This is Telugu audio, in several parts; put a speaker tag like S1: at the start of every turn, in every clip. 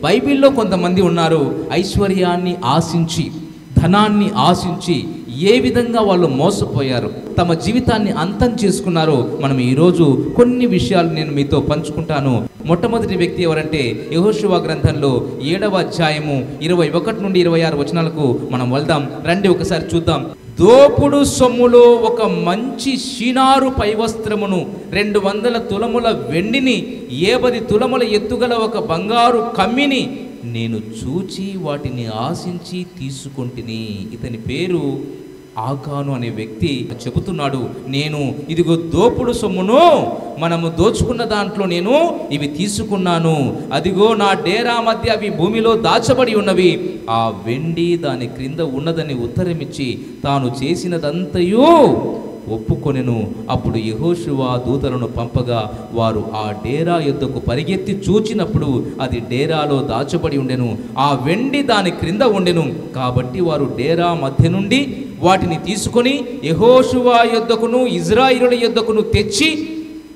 S1: బైబిల్లో కొంతమంది ఉన్నారు, ఐశ్వర్యాన్ని ఆశించి, ధనాన్ని ఆశించి ఏ విధంగా వాళ్ళు మోసపోయారు, తమ జీవితాన్ని అంతం చేసుకున్నారో మనం ఈరోజు కొన్ని విషయాలు నేను మీతో పంచుకుంటాను. మొట్టమొదటి వ్యక్తి ఎవరంటే యెహోషువ గ్రంథంలో 7వ అధ్యాయము 21 నుండి 26 వచనాలకు మనం వెళ్దాం. రండి ఒకసారి చూద్దాం. దోపుడు సొమ్ములో ఒక మంచి షీనారు పైవస్త్రమును, 200 తులముల వెండిని, 50 తులముల ఎత్తుగల ఒక బంగారు కమ్మిని నేను చూచి వాటిని ఆశించి తీసుకొంటిని. ఇతని పేరు ఆకాను అనే వ్యక్తి చెబుతున్నాడు, నేను ఇదిగో దోపుడు సొమ్మును మనము దోచుకున్న దాంట్లో నేను ఇవి తీసుకున్నాను, అదిగో నా డేరా మధ్య అవి భూమిలో దాచబడి ఉన్నవి, ఆ వెండి దాని క్రింద ఉన్నదని ఉత్తరమిచ్చి తాను చేసినదంతయు ఒప్పుకొనెను. అప్పుడు యెహోషువ దూతలను పంపగా వారు ఆ డేరా యొద్దకు పరిగెత్తి చూచినప్పుడు అది డేరాలో దాచబడి ఉండెను, ఆ వెండి దాని క్రింద ఉండెను. కాబట్టి వారు డేరా మధ్య నుండి వాటిని తీసుకొని యెహోషువ యొద్దకును ఇజ్రాయేలుల యొద్దకును తెచ్చి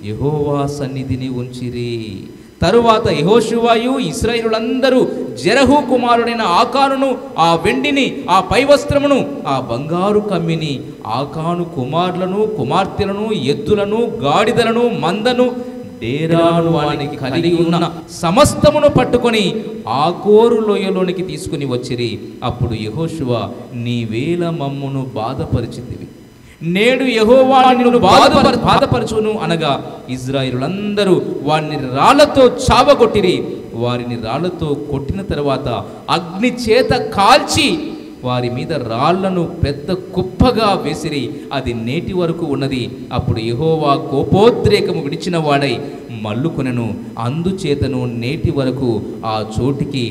S1: యెహోవా సన్నిధిని ఉంచిరి. తరువాత యెహోషువయు ఇశ్రాయేలులందరూ జెరహు కుమారుడైన ఆకానును, ఆ వెండిని, ఆ పైవస్త్రమును, ఆ బంగారు కమ్మిని, ఆకాను కుమారులను కుమార్తెలను, ఎద్దులను, గాడిదలను, మందను, డేరాను వానికి కలిగి ఉన్న సమస్తమును పట్టుకొని ఆకోరు లోయలోనికి తీసుకుని వచ్చిరి. అప్పుడు యెహోషువ, నీవేళ మమ్మును బాధపరిచితివి, నేడు యెహోవా నిన్ను బాధపరచును అనగా ఇజ్రాయేలులందరూ వారిని రాళ్లతో చావగొట్టిరి. వారిని రాళ్లతో కొట్టిన తర్వాత అగ్ని చేత కాల్చి వారి మీద రాళ్లను పెద్ద కుప్పగా వేసిరి, అది నేటి వరకు ఉన్నది. అప్పుడు యెహోవా కోపోద్రేకము విడిచిన వాడై మల్లుకొనెను, అందుచేతను నేటి వరకు ఆ చోటికి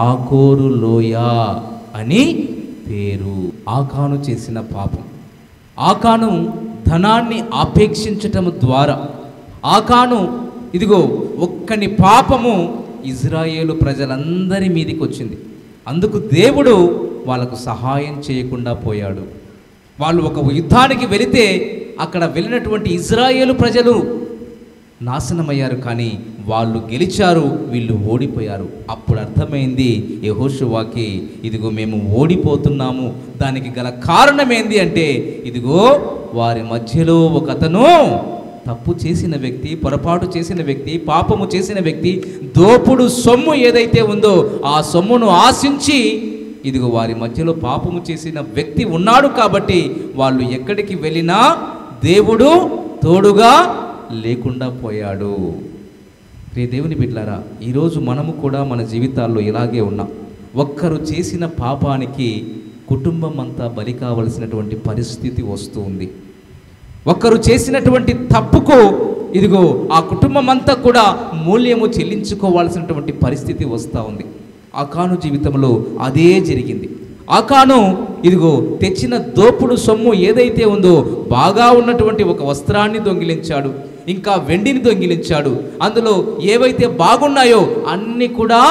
S1: ఆకోరు లోయ అని పేరు. ఆకాను చేసిన పాపం, ఆకాను ధనాన్ని ఆపేక్షించటం ద్వారా, ఆకాను ఇదిగో ఒక్కని పాపము ఇజ్రాయేలు ప్రజలందరి మీదికి వచ్చింది. అందుకు దేవుడు వాళ్ళకు సహాయం చేయకుండా పోయాడు. వాళ్ళు ఒక యుద్ధానికి వెళితే అక్కడ వెళ్ళినటువంటి ఇజ్రాయేలు ప్రజలు నాశనమయ్యారు, కానీ వాళ్ళు గెలిచారు, వీళ్ళు ఓడిపోయారు. అప్పుడు అర్థమైంది యెహోషువకి, ఇదిగో మేము ఓడిపోతున్నాము, దానికి గల కారణం ఏంది అంటే ఇదిగో వారి మధ్యలో ఒక అతను తప్పు చేసిన వ్యక్తి, పొరపాటు చేసిన వ్యక్తి, పాపము చేసిన వ్యక్తి, దోపుడు సొమ్ము ఏదైతే ఉందో ఆ సొమ్మును ఆశించి ఇదిగో వారి మధ్యలో పాపము చేసిన వ్యక్తి ఉన్నాడు. కాబట్టి వాళ్ళు ఎక్కడికి వెళ్ళినా దేవుడు తోడుగా లేకుండా పోయాడు. ప్రియ దేవుని బిడ్డలారా, ఈరోజు మనము కూడా మన జీవితాల్లో ఇలాగే ఉన్నాం. ఒక్కరు చేసిన పాపానికి కుటుంబం అంతా బలి కావలసినటువంటి పరిస్థితి వస్తూ ఉంది. ఒక్కరు చేసినటువంటి తప్పుకు ఇదిగో ఆ కుటుంబం అంతా కూడా మూల్యము చెల్లించుకోవాల్సినటువంటి పరిస్థితి వస్తూ ఉంది. ఆకాను జీవితంలో అదే జరిగింది. ఆకాను ఇదిగో తెచ్చిన దోపుడు సొమ్ము ఏదైతే ఉందో బాగా ఉన్నటువంటి ఒక వస్త్రాన్ని దొంగిలించాడు, ఇంకా వెండిని దొంగిలించాడు. అందులో ఏవైతే బాగున్నాయో అన్ని కూడా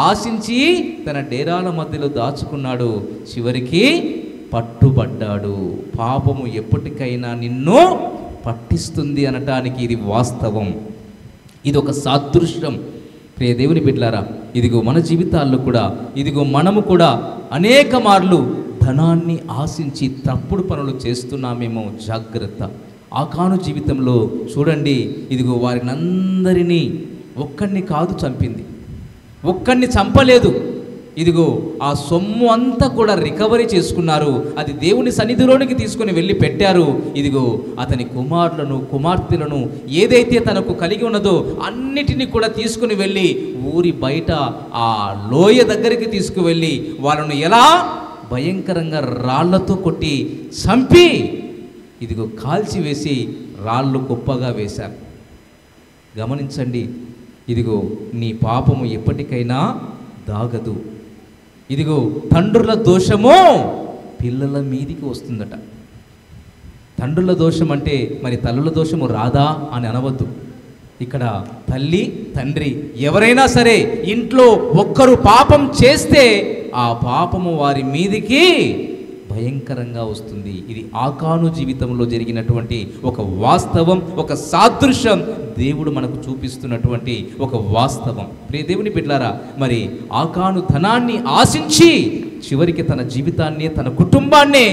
S1: ఆశించి తన డేరాల మధ్యలో దాచుకున్నాడు. చివరికి పట్టుబడ్డాడు. పాపము ఎప్పటికైనా నిన్ను పట్టిస్తుంది అనటానికి ఇది వాస్తవం. ఇది ఒక సాదృశ్యం. ప్రియ దేవుని బిడ్డలారా, ఇదిగో మన జీవితాల్లో కూడా ఇదిగో మనము కూడా అనేక మార్లు ధనాన్ని ఆశించి తప్పుడు పనులు చేస్తున్నామేమో, జాగ్రత్త. ఆకాను జీవితంలో చూడండి, ఇదిగో వారిని అందరినీ ఒక్కడిని కాదు చంపింది, ఒక్కడిని చంపలేదు. ఇదిగో ఆ సొమ్ము అంతా కూడా రికవరీ చేసుకున్నారు. అది దేవుని సన్నిధిలోనికి తీసుకుని వెళ్ళి పెట్టారు. ఇదిగో అతని కుమారులను కుమార్తెలను ఏదైతే తనకు కలిగి ఉన్నదో అన్నిటినీ కూడా తీసుకుని వెళ్ళి ఊరి బయట ఆ లోయ దగ్గరికి తీసుకువెళ్ళి వాళ్ళను ఎలా భయంకరంగా రాళ్లతో కొట్టి చంపి ఇదిగో కాల్చివేసి రాళ్ళు కుప్పగా వేశారు. గమనించండి, ఇదిగో నీ పాపము ఎప్పటికైనా దాగదు. ఇదిగో తండ్రుల దోషము పిల్లల మీదికి వస్తుందట. తండ్రుల దోషం అంటే మరి తల్లుల దోషము రాదా అని అనవద్దు. ఇక్కడ తల్లి తండ్రి ఎవరైనా సరే ఇంట్లో ఒక్కరు పాపం చేస్తే ఆ పాపము వారి మీదికి భయంకరంగా వస్తుంది. ఇది ఆకాను జీవితంలో జరిగినటువంటి ఒక వాస్తవం, ఒక సాదృశ్యం. దేవుడు మనకు చూపిస్తున్నటువంటి ఒక వాస్తవం. ప్రియ దేవుని బిడ్డలారా, మరి ఆకాను ధనాన్ని ఆశించి చివరికి తన జీవితాన్ని, తన కుటుంబాన్నే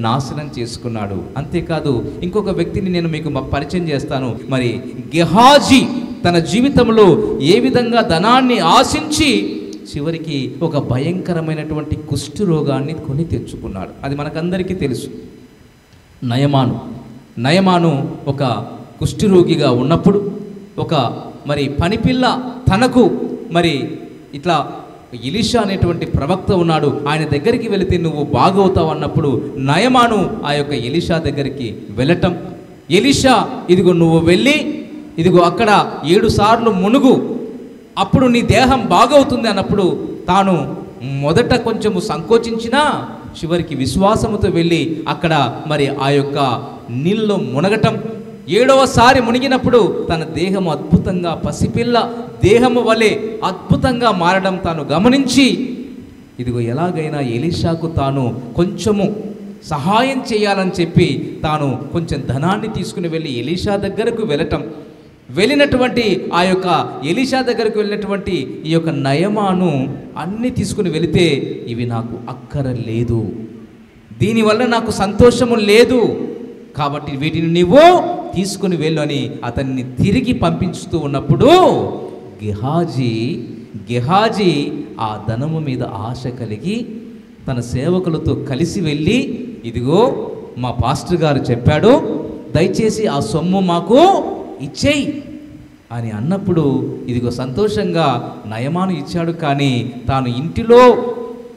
S1: నాశనం చేసుకున్నాడు. అంతేకాదు, ఇంకొక వ్యక్తిని నేను మీకు పరిచయం చేస్తాను. మరి గెహాజీ తన జీవితంలో ఏ విధంగా ధనాన్ని ఆశించి చివరికి ఒక భయంకరమైనటువంటి కుష్టు రోగాన్ని కొని తెచ్చుకున్నాడు. అది మనకందరికీ తెలుసు. నయమాను ఒక కుష్ఠరోగిగా ఉన్నప్పుడు ఒక మరి పనిపిల్ల తనకు మరి ఇట్లా ఎలీషా అనేటువంటి ప్రవక్త ఉన్నాడు, ఆయన దగ్గరికి వెళితే నువ్వు బాగవుతావు అన్నప్పుడు నయమాను ఆ యొక్క ఎలీషా దగ్గరికి వెళ్ళటం, ఎలీషా ఇదిగో నువ్వు వెళ్ళి ఇదిగో అక్కడ 7 సార్లు మునుగు, అప్పుడు నీ దేహం బాగవుతుంది అన్నప్పుడు తాను మొదట కొంచెము సంకోచించినా చివరికి విశ్వాసముతో వెళ్ళి అక్కడ మరి ఆ యొక్క నీళ్ళలో మునగటం, 7వసారి మునిగినప్పుడు తన దేహము అద్భుతంగా పసిపిల్ల దేహము వలె అద్భుతంగా మారడం తాను గమనించి ఇదిగో ఎలాగైనా ఎలీషాకు తాను కొంచెము సహాయం చేయాలని చెప్పి తాను కొంచెం ధనాన్ని తీసుకుని వెళ్ళి ఎలీషా దగ్గరకు వెళ్ళినటువంటి ఆ యొక్క ఎలీషా దగ్గరకు వెళ్ళినటువంటి ఈ యొక్క నయమాను అన్నీ తీసుకుని వెళితే ఇవి నాకు అక్కరలేదు, దీనివల్ల నాకు సంతోషము లేదు, కాబట్టి వీటిని నీవు తీసుకుని వెళ్ళు అని అతన్ని తిరిగి పంపించుతూ ఉన్నప్పుడు గెహాజీ ఆ ధనము మీద ఆశ కలిగి తన సేవకులతో కలిసి వెళ్ళి ఇదిగో మా పాస్టర్ గారు చెప్పాడు, దయచేసి ఆ సొమ్ము మాకు ఇచ్చేయి అని అన్నప్పుడు ఇదిగో సంతోషంగా నయమాను ఇచ్చాడు. కానీ తాను ఇంటిలో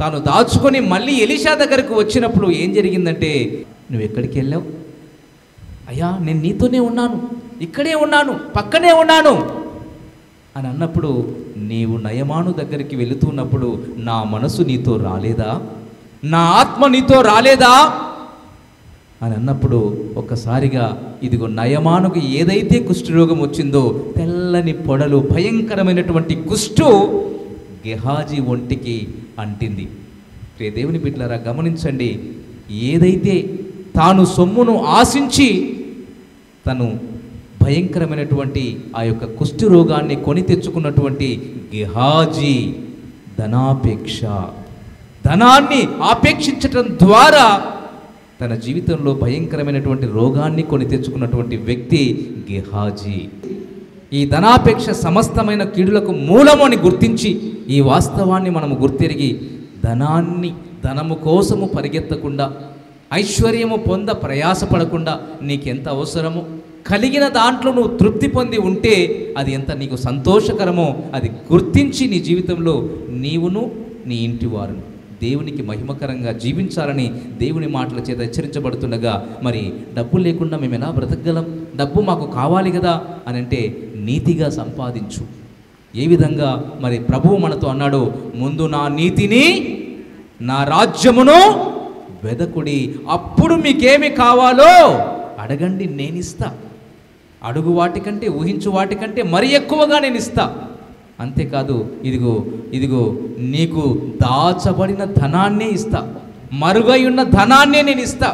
S1: తాను దాచుకొని మళ్ళీ ఎలీషా దగ్గరకు వచ్చినప్పుడు ఏం జరిగిందంటే, నువ్వు ఎక్కడికి వెళ్ళావు? అయ్యా నేను నీతోనే ఉన్నాను, ఇక్కడే ఉన్నాను, పక్కనే ఉన్నాను అని అన్నప్పుడు, నీవు నయమాను దగ్గరికి వెళుతున్నప్పుడు నా మనసు నీతో రాలేదా, నా ఆత్మ నీతో రాలేదా అని అన్నప్పుడు ఒక్కసారిగా ఇదిగో నయమానుకు ఏదైతే కుష్ఠరోగం వచ్చిందో తెల్లని పొడలు, భయంకరమైనటువంటి కుష్ఠు గెహాజీ ఒంటికి అంటింది. ప్రియ దేవుని బిడ్డలారా గమనించండి, ఏదైతే తాను సొమ్మును ఆశించి తను భయంకరమైనటువంటి ఆ యొక్క కుష్ఠు రోగాన్ని కొని తెచ్చుకున్నటువంటి గెహాజీ ధనాన్ని ఆపేక్షించటం ద్వారా తన జీవితంలో భయంకరమైనటువంటి రోగాన్ని కొని తెచ్చుకున్నటువంటి వ్యక్తి గెహాజీ. ఈ ధనాపేక్ష సమస్తమైన కీడులకు మూలము అని గుర్తించి ఈ వాస్తవాన్ని మనము గుర్తెరిగి ధనము కోసము పరిగెత్తకుండా, ఐశ్వర్యము ప్రయాసపడకుండా నీకెంత అవసరమో కలిగిన దాంట్లో నువ్వు తృప్తి పొంది ఉంటే అది ఎంత నీకు సంతోషకరమో అది గుర్తించి నీ జీవితంలో నీవును నీ ఇంటి వారును దేవునికి మహిమకరంగా జీవించాలని దేవుని మాటల చేత హెచ్చరించబడుతుండగా, మరి డబ్బు లేకుండా మేము ఎలా బ్రతకగలం, డబ్బు మాకు కావాలి కదా అని అంటే నీతిగా సంపాదించు. ఏ విధంగా మరి ప్రభువు మనతో అన్నాడు, ముందు నా నీతిని నా రాజ్యమును వెదకుడి, అప్పుడు మీకేమి కావాలో అడగండి నేనిస్తా, అడుగు వాటికంటే ఊహించు వాటికంటే మరి ఎక్కువగా నేను ఇస్తా. అంతేకాదు ఇదిగో నీకు దాచబడిన ధనాన్నే ఇస్తా, మరుగై ఉన్న ధనాన్నే నేను ఇస్తా.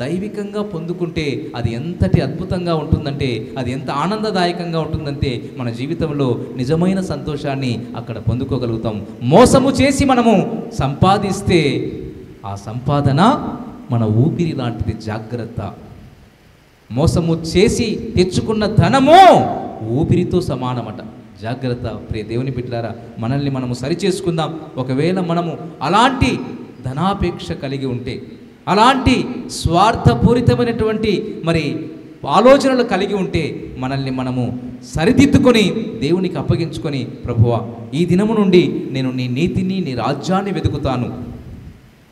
S1: దైవికంగా పొందుకుంటే అది ఎంతటి అద్భుతంగా ఉంటుందంటే, అది ఎంత ఆనందదాయకంగా ఉంటుందంటే మన జీవితంలో నిజమైన సంతోషాన్ని అక్కడ పొందుకోగలుగుతాం. మోసము చేసి మనము సంపాదిస్తే ఆ సంపాదన మన ఊపిరి లాంటిది, జాగ్రత్త. మోసము చేసి తెచ్చుకున్న ధనము ఊపిరితో సమానమట, జాగ్రత్త. ప్రియ దేవుని బిడ్డలారా, మనల్ని మనము సరిచేసుకుందాం. ఒకవేళ మనము అలాంటి ధనాపేక్ష కలిగి ఉంటే, అలాంటి స్వార్థపూరితమైనటువంటి మరి ఆలోచనలు కలిగి ఉంటే మనల్ని మనము సరిదిద్దుకొని దేవునికి అప్పగించుకొని, ప్రభువా ఈ దినము నుండి నేను నీ నీతిని నీ రాజ్యాన్ని వెతుకుతాను,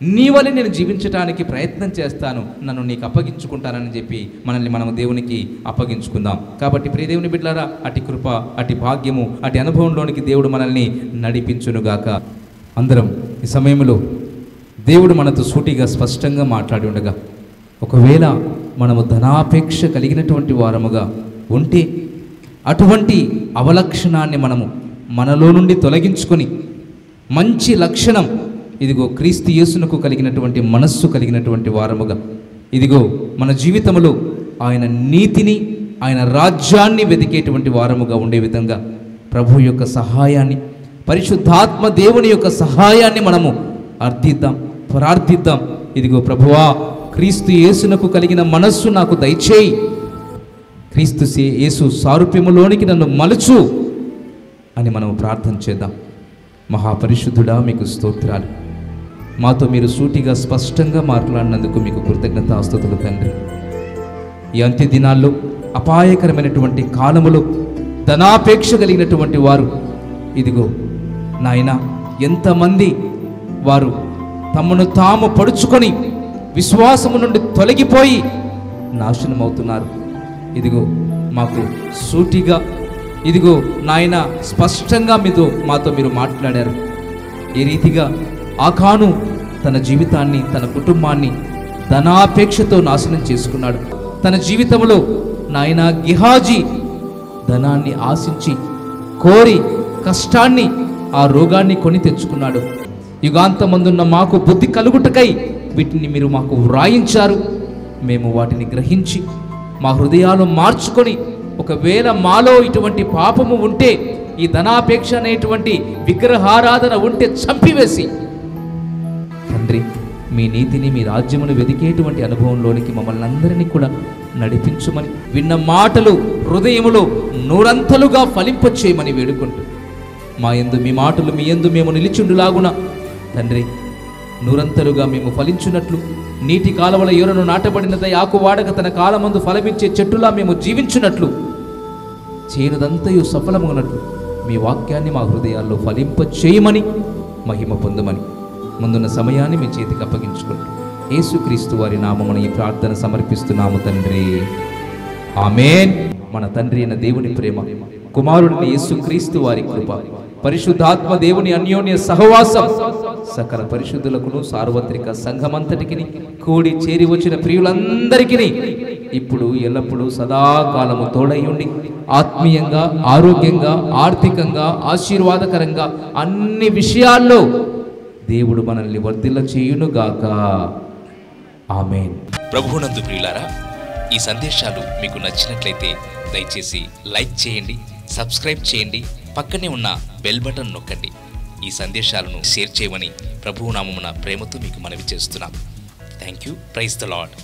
S1: నీ వల్ల నేను జీవించడానికి ప్రయత్నం చేస్తాను, నన్ను నీకు అప్పగించుకుంటానని చెప్పి మనల్ని మనము దేవునికి అప్పగించుకుందాం. కాబట్టి ప్రియ దేవుని బిడ్డలారా, అటు కృప, అటు భాగ్యము, అటు అనుభవంలోనికి దేవుడు మనల్ని నడిపించునుగాక. అందరం ఈ సమయంలో దేవుడు మనతో సూటిగా స్పష్టంగా మాట్లాడి ఉండగా, ఒకవేళ మనము ధనాపేక్ష కలిగినటువంటి వారముగా ఉంటే అటువంటి అవలక్షణాన్ని మనలో నుండి తొలగించుకొని మంచి లక్షణం, ఇదిగో క్రీస్తు యేసునకు కలిగినటువంటి మనస్సు కలిగినటువంటి వారముగా, ఇదిగో మన జీవితంలో ఆయన నీతిని ఆయన రాజ్యాన్ని వెతికేటువంటి వారముగా ఉండే విధంగా ప్రభు యొక్క సహాయాన్ని, పరిశుద్ధాత్మ దేవుని యొక్క సహాయాన్ని మనము అర్థిద్దాం, ప్రార్థిద్దాం. ఇదిగో ప్రభువా, క్రీస్తు యేసునకు కలిగిన మనస్సు నాకు దయచేయి, క్రీస్తు యేసు సారూప్యములోనికి నన్ను మలుచు అని మనం ప్రార్థన చేద్దాం. మహాపరిశుద్ధుడా, మీకు స్తోత్రాలు. మాతో మీరు సూటిగా స్పష్టంగా మాట్లాడినందుకు మీకు కృతజ్ఞతాస్తుతులు తండ్రి. ఈ అంత్య దినాల్లో, అపాయకరమైనటువంటి కాలములో ధనాపేక్ష కలిగినటువంటి వారు ఇదిగో నాయన, ఎంతమంది వారు తమను తాము పడుచుకొని విశ్వాసము నుండి తొలగిపోయి నాశనమవుతున్నారు. ఇదిగో మాకు సూటిగా, ఇదిగో నాయన, స్పష్టంగా మాతో మీరు మాట్లాడారు. ఏ రీతిగా ఆకాను తన జీవితాన్ని, తన కుటుంబాన్ని ధనాపేక్షతో నాశనం చేసుకున్నాడు. తన జీవితంలో నాయన గిహాజీ ధనాన్ని ఆశించి, కోరి, కష్టాన్ని, ఆ రోగాన్ని కొని తెచ్చుకున్నాడు. యుగాంతమందున్న మాకు బుద్ధి కలుగుటకై వీటిని మీరు మాకు వ్రాయించారు. మేము వాటిని గ్రహించి మా హృదయాలు మార్చుకొని, ఒకవేళ మాలో ఇటువంటి పాపము ఉంటే, ఈ ధనాపేక్ష అనేటువంటి విగ్రహారాధన ఉంటే చంపివేసి తండ్రి, మీ నీతిని, మీ రాజ్యమును వెదికేటువంటి అనుభవంలోనికి మమ్మల్ని అందరినీ కూడా నడిపించుమని, విన్న మాటలు హృదయములో నూరంతలుగా ఫలింపచేయమని వేడుకుంటూ, మా యందు మీ మాటలు, మీ యందు మేము నిలిచుండులాగున తండ్రి, నూరంతలుగా మేము ఫలించున్నట్లు, నీటి కాలవల యోరను నాటబడినదై ఆకు వాడక తన కాలమందు ఫలమిచ్చే చెట్టులా మేము జీవించున్నట్లు, చేయనదంతయు సఫలమవునట్లు మీ వాక్యాన్ని మా హృదయాల్లో ఫలింప చేయమని, మహిమ పొందమని ముందున్న సమయాన్ని మీ చేతికి అప్పగించుకుంటూ యేసుక్రీస్తు వారి నామమున ఈ ప్రార్థన సమర్పిస్తున్నాము తండ్రి. ఆమేన్. మన తండ్రి అయిన దేవుని ప్రేమ, కుమారుడిని యేసుక్రీస్తు వారి కృప, పరిశుద్ధాత్మ దేవుని అన్యోన్య సహవాసం సకల పరిశుద్ధులకును సార్వత్రిక సంఘమంతటికి కూడి చేరి వచ్చిన ప్రియులందరికీ ఇప్పుడు ఎల్లప్పుడూ సదాకాలము తోడై ఉండి ఆత్మీయంగా, ఆరోగ్యంగా, ఆర్థికంగా, ఆశీర్వాదకరంగా అన్ని విషయాల్లో దేవుడు మనల్ని వర్ధిల్ల చేయునుగాక. ఆమేన్.
S2: ప్రభువునందు ప్రియులారా, ఈ సందేశాలు మీకు నచ్చినట్లయితే దయచేసి లైక్ చేయండి, సబ్స్క్రైబ్ చేయండి, పక్కనే ఉన్న బెల్ బటన్ నొక్కండి. ఈ సందేశాలను షేర్ చేయమని ప్రభువు నామమున ప్రేమతో మీకు మనవి చేస్తున్నాం. Thank you. Praise the lord.